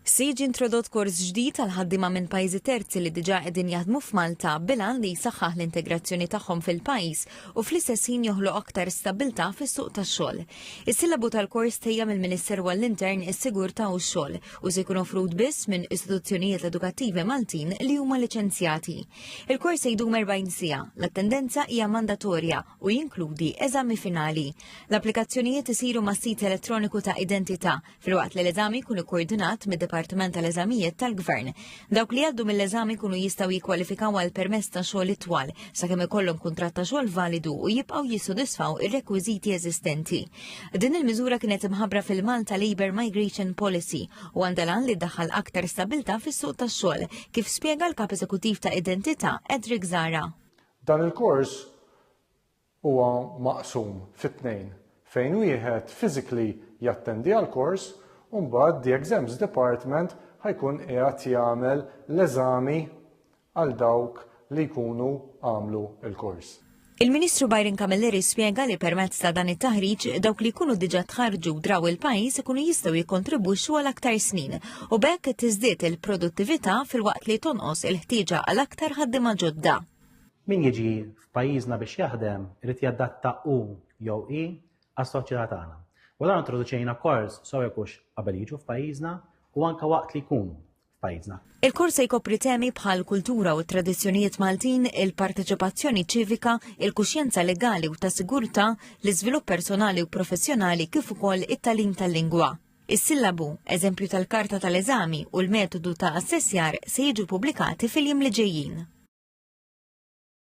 Se jiġi introdott kors ġdid għal ħaddiema minn pajjiżi terzi li diġà qegħdin jaħdmu f'Malta bilan li jsaħħaħ l-integrazzjoni tagħhom fil-pajjiż u fl-istess ħin joħloq aktar stabbiltà fis-suq tax-xogħol. Is-sillabu tal-kors tejja mill-Ministeru għall-Intern is-Sigurtà u x-xogħol u se jkun offrut biss minn istituzzjonijiet edukattivi Maltin li huma liċenzjati. Il-kors se jdum 40 siegħa, l-attendenza hija mandatorja u jinkludi eżami finali. L-applikazzjonijiet isiru mas-sit elettroniku ta' identità filwaqt li l-eżami jkun ikkoordinat mid-Dipartiment tal-Eżamijiet tal-Gvern. Dawk li għaddu mill-eżami kunu jistgħu jikkwalifikaw għal permess ta' xogħol itwal sakemm ikollhom kuntratt ta' xogħol validu u jibqgħu jissodisfaw ir-rekwiżiti eżistenti. Din il-miżura kienet imħabbra fil-Malta Labour Migration Policy u għandha lan li ddaħħal aktar stabilità fis-suq tax-xogħol, kif spjega l-Kap Eżekuttiv ta' Identità Edric Zara. Dan il-kors huwa maqsum fit-tnejn fejn wieħed physically jattendi għall-kors u mbagħad the Exams Department ħajkun qiegħed jagħmel l-eżami għal dawk li jkunu għamlu l-kors. Il-Ministru Byron Camilleri spjega li permezz ta' dan it-taħriġ dawk li jkunu diġà tħarġu draw il-pajjiż ikunu jistgħu jikkontribwixxu għal aktar snin u b'hekk tiżdied il-produttività filwaqt li tonqos il-ħtieġa għal aktar ħaddiema ġodda. Min jiġi f'pajjiżna biex jaħdem irid jadatta hu jew hi għas-soċjetà tagħna. U dan introduċejna kors sew jekux qabel jiġu f'pajjiżna u anke waqt li jkunu f'pajjiżna. Il-kors se jkopri temi bħal kultura u tradizzjonijiet Maltin, il-parteċipazzjoni ċivika, il-kuxjenza legali u ta' sigurtà, l-iżvilupp personali u professjonali kif ukoll it-tagħlim tal-lingwa. Is-sillabu, eżempju tal-karta tal-eżami u l-metodu ta' assessjar se jiġu pubblikati fil-jiem li ġejjin.